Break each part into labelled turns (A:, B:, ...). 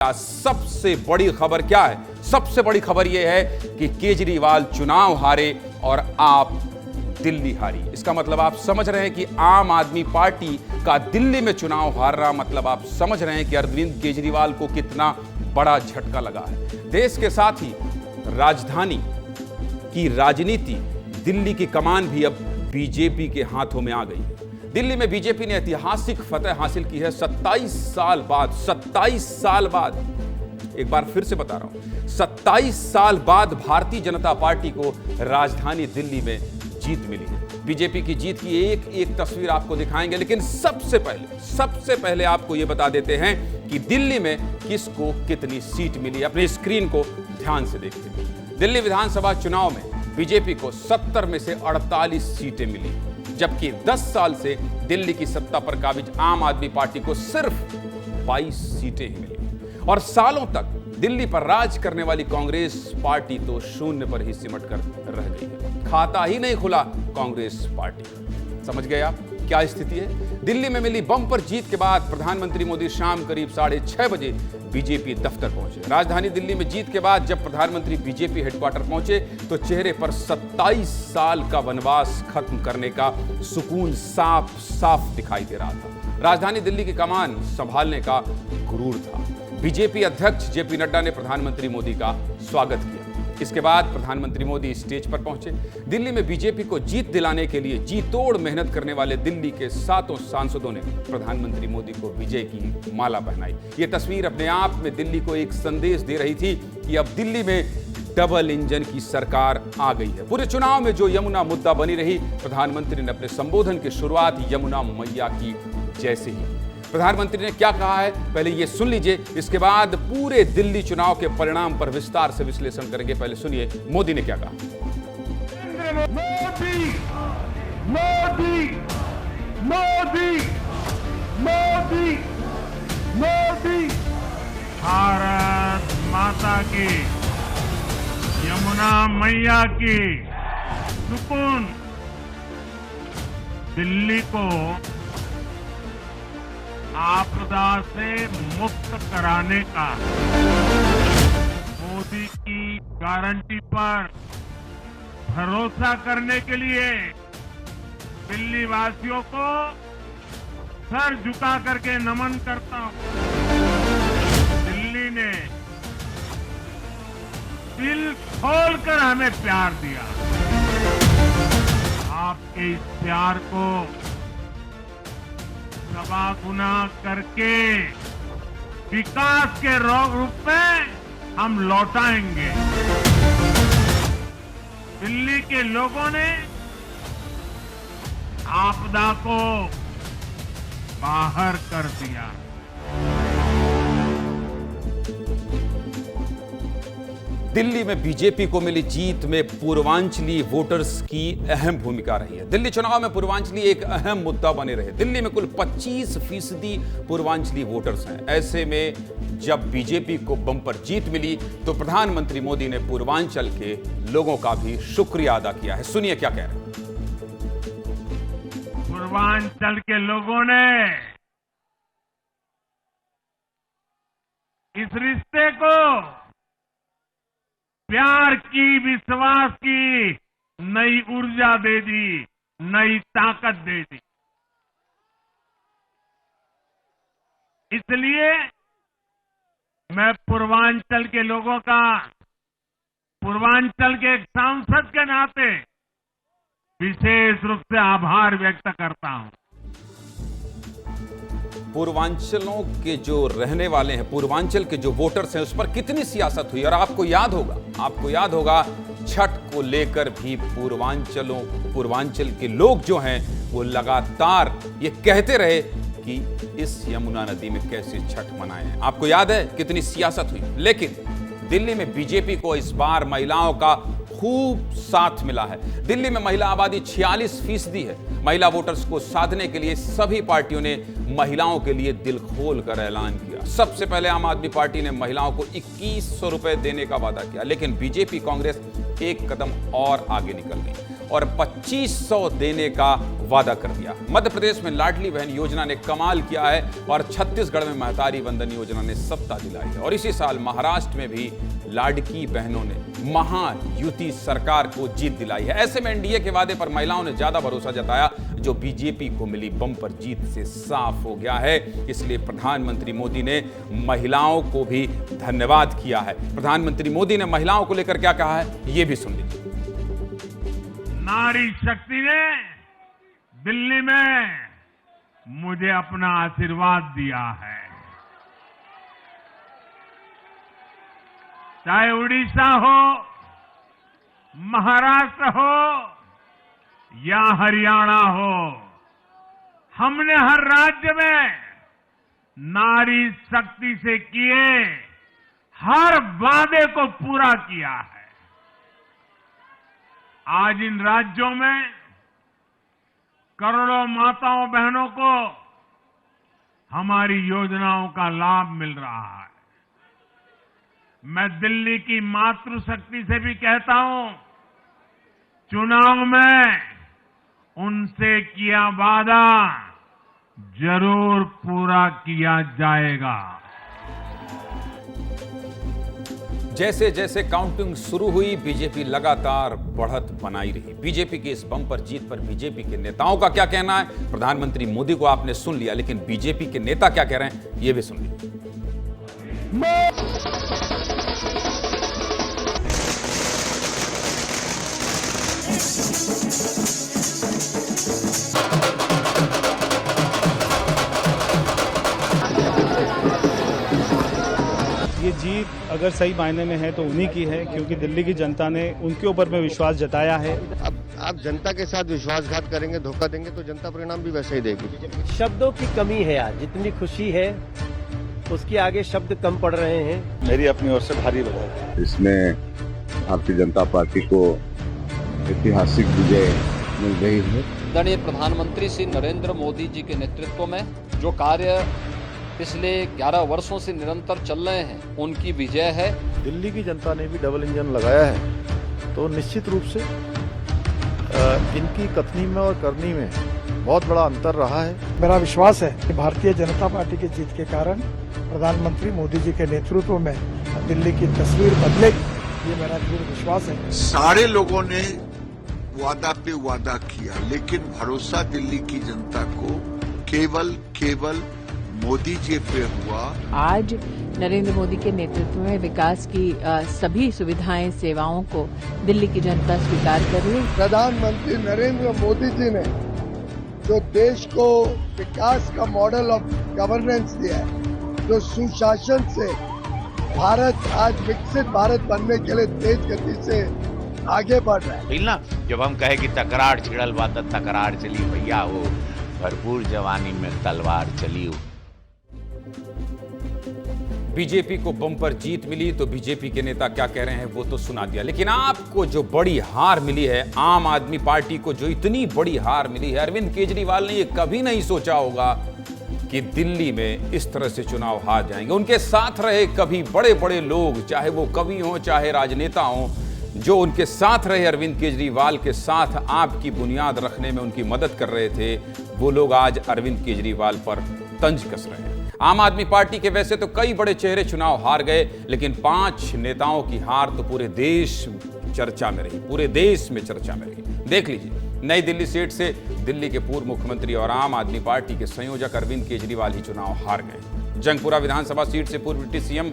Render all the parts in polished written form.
A: सबसे बड़ी खबर क्या है? सबसे बड़ी खबर यह है कि केजरीवाल चुनाव हारे और आप दिल्ली हारी। इसका मतलब आप समझ रहे हैं कि आम आदमी पार्टी का दिल्ली में चुनाव हार रहा, मतलब आप समझ रहे हैं कि अरविंद केजरीवाल को कितना बड़ा झटका लगा है। देश के साथ ही राजधानी की राजनीति, दिल्ली की कमान भी अब बीजेपी के हाथों में आ गई है। दिल्ली में बीजेपी ने ऐतिहासिक फतह हासिल की है 27 साल बाद। 27 साल बाद, एक बार फिर से बता रहा हूं, 27 साल बाद भारतीय जनता पार्टी को राजधानी दिल्ली में जीत मिली है। बीजेपी की जीत की एक एक तस्वीर आपको दिखाएंगे, लेकिन सबसे पहले आपको यह बता देते हैं कि दिल्ली में किसको कितनी सीट मिली। अपनी स्क्रीन को ध्यान से देखिए। दिल्ली विधानसभा चुनाव में बीजेपी को 70 में से 48 सीटें मिली, जबकि 10 साल से दिल्ली की सत्ता पर काबिज आम आदमी पार्टी को सिर्फ 22 सीटें ही मिली। और सालों तक दिल्ली पर राज करने वाली कांग्रेस पार्टी तो शून्य पर ही सिमट कर रह गई है। खाता ही नहीं खुला कांग्रेस पार्टी का। समझ गए आप क्या स्थिति है? दिल्ली में मिली बम्पर जीत के बाद प्रधानमंत्री मोदी शाम करीब 6:30 बजे बीजेपी दफ्तर पहुंचे। राजधानी दिल्ली में जीत के बाद जब प्रधानमंत्री बीजेपी हेडक्वार्टर पहुंचे तो चेहरे पर 27 साल का वनवास खत्म करने का सुकून साफ साफ दिखाई दे रहा था। राजधानी दिल्ली की कमान संभालने का गुरूर था। बीजेपी अध्यक्ष जेपी नड्डा ने प्रधानमंत्री मोदी का स्वागत किया। इसके बाद प्रधानमंत्री मोदी स्टेज पर पहुंचे। दिल्ली में बीजेपी को जीत दिलाने के लिए जी तोड़ मेहनत करने वाले दिल्ली के 7 सांसदों ने प्रधानमंत्री मोदी को विजय की माला पहनाई। ये तस्वीर अपने आप में दिल्ली को एक संदेश दे रही थी कि अब दिल्ली में डबल इंजन की सरकार आ गई है। पूरे चुनाव में जो यमुना मुद्दा बनी रही, प्रधानमंत्री ने अपने संबोधन की शुरुआत यमुना मैया की जैसे ही। प्रधानमंत्री ने क्या कहा है पहले ये सुन लीजिए, इसके बाद पूरे दिल्ली चुनाव के परिणाम पर विस्तार से विश्लेषण करेंगे। पहले सुनिए मोदी ने क्या कहा।
B: मोदी मोदी मोदी मोदी मोदी भारत माता की, यमुना मैया की सुकून दिल्ली को आपदा से मुक्त कराने का मोदी की गारंटी पर भरोसा करने के लिए दिल्ली वासियों को सर झुका करके नमन करता हूं। दिल्ली ने दिल खोलकर हमें प्यार दिया। आपके इस प्यार को सवा गुना करके विकास के रूप में हम लौटाएंगे। दिल्ली के लोगों ने आपदा को बाहर कर दिया।
A: दिल्ली में बीजेपी को मिली जीत में पूर्वांचली वोटर्स की अहम भूमिका रही है। दिल्ली चुनाव में पूर्वांचली एक अहम मुद्दा बने रहे। दिल्ली में कुल 25% पूर्वांचली वोटर्स हैं। ऐसे में जब बीजेपी को बम्पर जीत मिली तो प्रधानमंत्री मोदी ने पूर्वांचल के लोगों का भी शुक्रिया अदा किया है। सुनिए क्या कह रहे हैं।
B: पूर्वांचल के लोगों ने इस रिश्ते को प्यार की, विश्वास की नई ऊर्जा दे दी, नई ताकत दे दी। इसलिए मैं पूर्वांचल के लोगों का, पूर्वांचल के एक सांसद के नाते विशेष रूप से आभार व्यक्त करता हूं।
A: पूर्वांचलों के जो रहने वाले हैं, पूर्वांचल के जो वोटर्स हैं, उस पर कितनी सियासत हुई। और आपको याद होगा छठ को लेकर भी पूर्वांचल के लोग जो हैं वो लगातार ये कहते रहे कि इस यमुना नदी में कैसे छठ मनाएं। आपको याद है कितनी सियासत हुई। लेकिन दिल्ली में बीजेपी को इस बार महिलाओं का खूब साथ मिला है। दिल्ली में महिला आबादी 46% है। महिला वोटर्स को साधने के लिए सभी पार्टियों ने महिलाओं के लिए दिल खोल कर ऐलान किया। सबसे पहले आम आदमी पार्टी ने महिलाओं को 2100 रुपए देने का वादा किया, लेकिन बीजेपी कांग्रेस एक कदम और आगे निकल गई और 2500 देने का वादा कर दिया। मध्य प्रदेश में लाडली बहन योजना ने कमाल किया है और छत्तीसगढ़ में महतारी वंदन योजना ने सत्ता दिलाई है। और इसी साल महाराष्ट्र में भी लाडकी बहनों ने महायुति सरकार को जीत दिलाई है। ऐसे में एनडीए के वादे पर महिलाओं ने ज्यादा भरोसा जताया, जो बीजेपी को मिली बम्पर जीत से साफ हो गया है। इसलिए प्रधानमंत्री मोदी ने महिलाओं को भी धन्यवाद किया है। प्रधानमंत्री मोदी ने महिलाओं को लेकर क्या कहा है, यह भी सुन लीजिए।
B: नारी शक्ति ने दिल्ली में मुझे अपना आशीर्वाद दिया है। चाहे उड़ीसा हो, महाराष्ट्र हो या हरियाणा हो, हमने हर राज्य में नारी शक्ति से किए हर वादे को पूरा किया है। आज इन राज्यों में करोड़ों माताओं बहनों को हमारी योजनाओं का लाभ मिल रहा है। मैं दिल्ली की मातृशक्ति से भी कहता हूं, चुनाव में उनसे किया वादा जरूर पूरा किया जाएगा।
A: जैसे जैसे काउंटिंग शुरू हुई, बीजेपी लगातार बढ़त बनाई रही। बीजेपी की इस बम्पर जीत पर बीजेपी के नेताओं का क्या कहना है, प्रधानमंत्री मोदी को आपने सुन लिया, लेकिन बीजेपी के नेता क्या कह रहे हैं, यह भी सुन लीजिए।
C: ये जीत अगर सही मायने में है तो उन्हीं की है, क्योंकि दिल्ली की जनता ने उनके ऊपर में विश्वास जताया है।
D: अब आप जनता के साथ विश्वासघात करेंगे, धोखा देंगे तो जनता परिणाम भी वैसे ही देगी।
E: शब्दों की कमी है आज, जितनी खुशी है उसके आगे शब्द कम पड़ रहे हैं।
C: मेरी अपनी ओर से भारी बधाई।
F: इसमें भारतीय जनता पार्टी को ऐतिहासिक विजय मिल रही है।
G: आदरणीय प्रधानमंत्री श्री नरेंद्र मोदी जी के नेतृत्व में जो कार्य पिछले 11 वर्षों से निरंतर चल रहे हैं, उनकी विजय है।
H: दिल्ली की जनता ने भी डबल इंजन लगाया है, तो निश्चित रूप से इनकी कथनी में और करनी में बहुत बड़ा अंतर रहा है।
I: मेरा विश्वास है कि भारतीय जनता पार्टी की जीत के कारण प्रधानमंत्री मोदी जी के नेतृत्व में दिल्ली की तस्वीर बदलेगी, ये मेरा दृढ़ विश्वास है।
J: सारे लोगों ने वादा पे वादा किया, लेकिन भरोसा दिल्ली की जनता को केवल मोदी जी पे हुआ।
K: आज नरेंद्र मोदी के नेतृत्व में विकास की सभी सुविधाएं, सेवाओं को दिल्ली की जनता स्वीकार कर रही है।
L: प्रधानमंत्री नरेंद्र मोदी जी ने जो देश को विकास का मॉडल ऑफ गवर्नेंस दिया है, जो सुशासन से भारत आज विकसित भारत बनने के लिए तेज गति से आगे बढ़ रहा है।
M: ना जब हम कहे कि तकरार छिड़ल बात तकरार चली भैया, हो भरपूर जवानी में तलवार चली हो।
A: बीजेपी को बम्पर जीत मिली तो बीजेपी के नेता क्या कह रहे हैं वो तो सुना दिया, लेकिन आपको जो बड़ी हार मिली है, आम आदमी पार्टी को जो इतनी बड़ी हार मिली है, अरविंद केजरीवाल ने ये कभी नहीं सोचा होगा कि दिल्ली में इस तरह से चुनाव हार जाएंगे। उनके साथ रहे कभी बड़े बड़े लोग, चाहे वो कवि हों चाहे राजनेता हों, जो उनके साथ रहे अरविंद केजरीवाल के साथ आपकी बुनियाद रखने में उनकी मदद कर रहे थे, वो लोग आज अरविंद केजरीवाल पर तंज कस रहे हैं। आम आदमी पार्टी के वैसे तो कई बड़े चेहरे चुनाव हार गए, लेकिन 5 नेताओं की हार तो पूरे देश चर्चा में रही, पूरे देश में चर्चा में रही। देख लीजिए, नई दिल्ली सीट से दिल्ली के पूर्व मुख्यमंत्री और आम आदमी पार्टी के संयोजक अरविंद केजरीवाल ही चुनाव हार गए। जंगपुरा विधानसभा सीट से पूर्व डिप्टी सीएम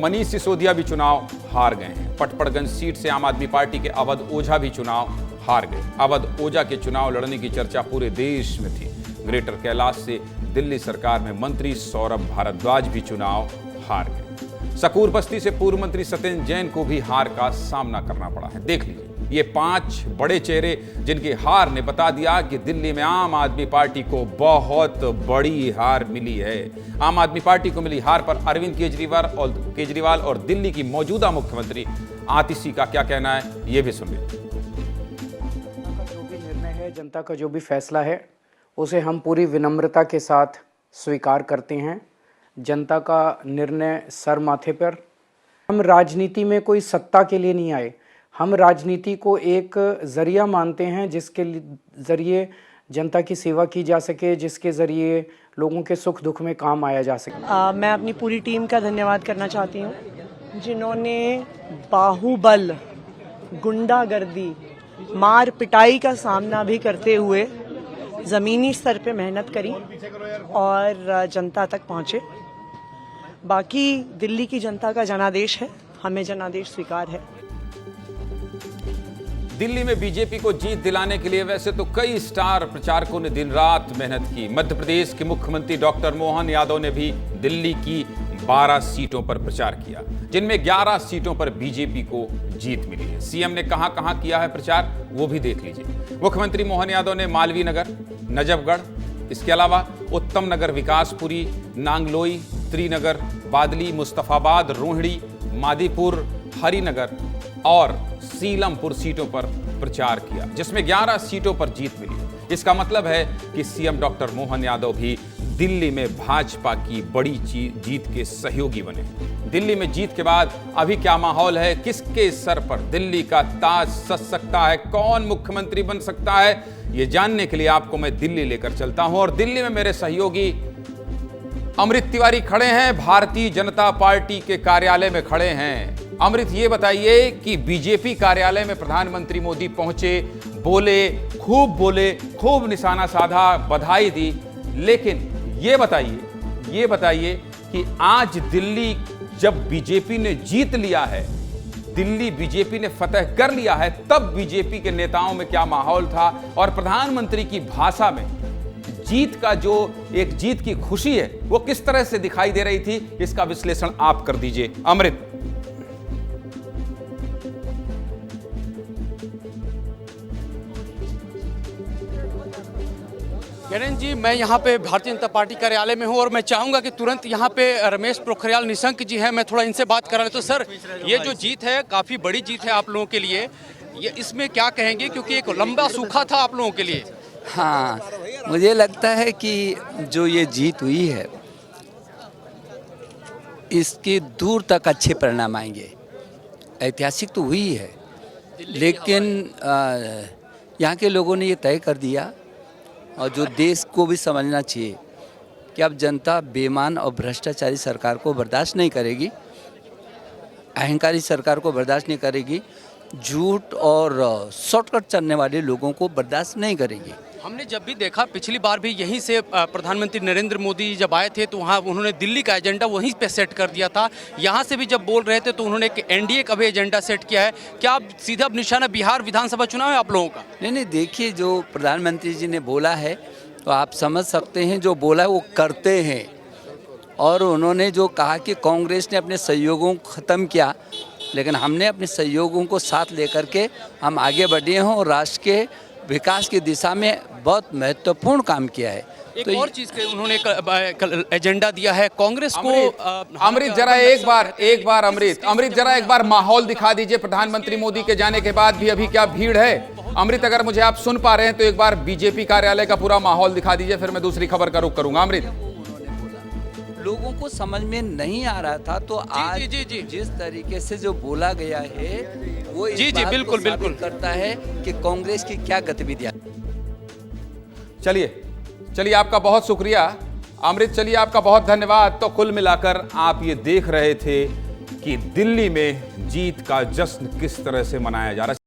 A: मनीष सिसोदिया भी चुनाव हार गए हैं। पटपड़गंज सीट से आम आदमी पार्टी के अवध ओझा भी चुनाव हार गए। अवध ओझा के चुनाव लड़ने की चर्चा पूरे देश में थी। ग्रेटर कैलाश से दिल्ली सरकार में मंत्री सौरभ भारद्वाज भी चुनाव हार गए। सकूर बस्ती से पूर्व मंत्री सत्येंद्र जैन को भी हार का सामना करना पड़ा है। देख लीजिए, ये 5 बड़े चेहरे जिनकी हार ने बता दिया कि दिल्ली में आम आदमी पार्टी को बहुत बड़ी हार मिली है। आम आदमी पार्टी को मिली हार पर अरविंद केजरीवाल और दिल्ली की मौजूदा मुख्यमंत्री आतिशी का क्या कहना है, ये भी सुन लीजिए।
N: जो भी निर्णय है, जनता का जो भी फैसला है, उसे हम पूरी विनम्रता के साथ स्वीकार करते हैं। जनता का निर्णय सर माथे पर। हम राजनीति में कोई सत्ता के लिए नहीं आए, हम राजनीति को एक जरिया मानते हैं जिसके जरिए जनता की सेवा की जा सके, जिसके ज़रिए लोगों के सुख दुख में काम आया जा सके।
O: मैं अपनी पूरी टीम का धन्यवाद करना चाहती हूँ, जिन्होंने बाहुबल, गुंडागर्दी, मार पिटाई का सामना भी करते हुए ज़मीनी स्तर पे मेहनत करी और जनता तक पहुँचे। बाकी दिल्ली की जनता का जनादेश है, हमें जनादेश स्वीकार है।
A: दिल्ली में बीजेपी को जीत दिलाने के लिए वैसे तो कई स्टार प्रचारकों ने दिन रात मेहनत की। मध्य प्रदेश के मुख्यमंत्री डॉक्टर मोहन यादव ने भी दिल्ली की 12 सीटों पर प्रचार किया, जिनमें 11 सीटों पर बीजेपी को जीत मिली है। सीएम ने कहां-कहां किया है प्रचार, वो भी देख लीजिए। मुख्यमंत्री मोहन यादव ने मालवीय नगर, नजफगढ़, इसके अलावा उत्तम नगर, विकासपुरी, नांगलोई, त्रिनगर, बादली, मुस्तफाबाद, रोहिणी, मादीपुर, हरिनगर और सीलमपुर सीटों पर प्रचार किया, जिसमें 11 सीटों पर जीत मिली। इसका मतलब है कि सीएम डॉक्टर मोहन यादव भी दिल्ली में भाजपा की बड़ी जीत के सहयोगी बने। दिल्ली में जीत के बाद अभी क्या माहौल है, किसके सर पर दिल्ली का ताज सज सकता है, कौन मुख्यमंत्री बन सकता है, ये जानने के लिए आपको मैं दिल्ली लेकर चलता हूं। और दिल्ली में मेरे सहयोगी अमृत तिवारी खड़े हैं, भारतीय जनता पार्टी के कार्यालय में खड़े हैं। अमृत, ये बताइए कि बीजेपी कार्यालय में प्रधानमंत्री मोदी पहुंचे, बोले, खूब निशाना साधा, बधाई दी, लेकिन ये बताइए कि आज दिल्ली जब बीजेपी ने जीत लिया है, दिल्ली बीजेपी ने फतह कर लिया है, तब बीजेपी के नेताओं में क्या माहौल था और प्रधानमंत्री की भाषा में जीत का जो एक जीत की खुशी है वो किस तरह से दिखाई दे रही थी, इसका विश्लेषण आप कर दीजिए अमृत।
P: किरण जी, मैं यहाँ पे भारतीय जनता पार्टी कार्यालय में हूँ और मैं चाहूँगा कि तुरंत यहाँ पे रमेश पोखरियाल निशंक जी हैं, मैं थोड़ा इनसे बात करा लेता हूँ। सर, ये जो जीत है काफ़ी बड़ी जीत है आप लोगों के लिए, ये इसमें क्या कहेंगे, क्योंकि एक लंबा सूखा था आप लोगों के लिए।
Q: हाँ, मुझे लगता है कि जो ये जीत हुई है इसके दूर तक अच्छे परिणाम आएंगे। ऐतिहासिक तो हुई है, लेकिन यहाँ के लोगों ने ये तय कर दिया और जो देश को भी समझना चाहिए कि अब जनता बेईमान और भ्रष्टाचारी सरकार को बर्दाश्त नहीं करेगी, अहंकारी सरकार को बर्दाश्त नहीं करेगी, झूठ और शॉर्टकट चलने वाले लोगों को बर्दाश्त नहीं करेगी।
P: हमने जब भी देखा, पिछली बार भी यहीं से प्रधानमंत्री नरेंद्र मोदी जब आए थे तो वहाँ उन्होंने दिल्ली का एजेंडा वहीं पे सेट कर दिया था। यहाँ से भी जब बोल रहे थे तो उन्होंने एक एनडीए का भी एजेंडा सेट किया है। क्या आप सीधा अब निशाना बिहार विधानसभा चुनाव है आप लोगों का?
Q: नहीं, देखिए, जो प्रधानमंत्री जी ने बोला है तो आप समझ सकते हैं, जो बोला है वो करते हैं। और उन्होंने जो कहा कि कांग्रेस ने अपने सहयोगों को ख़त्म किया, लेकिन हमने अपने सहयोगों को साथ लेकर के हम आगे बढ़े हैं और राष्ट्र के विकास की दिशा में बहुत महत्वपूर्ण काम किया है।
P: एक और चीज़ के उन्होंने एजेंडा दिया है कांग्रेस को।
A: अमृत जरा एक बार अमृत जरा एक बार माहौल दिखा दीजिए। प्रधानमंत्री मोदी के जाने के बाद भी अभी क्या भीड़ है? अमृत, अगर मुझे आप सुन पा रहे हैं तो एक बार बीजेपी कार्यालय का पूरा माहौल दिखा दीजिए, फिर मैं दूसरी खबर का रुख करूंगा। अमृत,
Q: लोगों को समझ में नहीं आ रहा था, तो आज जी जिस तरीके से जो बोला गया है वो बिल्कुल करता है कि कांग्रेस की क्या गतिविधियां।
A: चलिए आपका बहुत शुक्रिया अमृत, चलिए आपका बहुत धन्यवाद। तो कुल मिलाकर आप ये देख रहे थे कि दिल्ली में जीत का जश्न किस तरह से मनाया जा रहा है।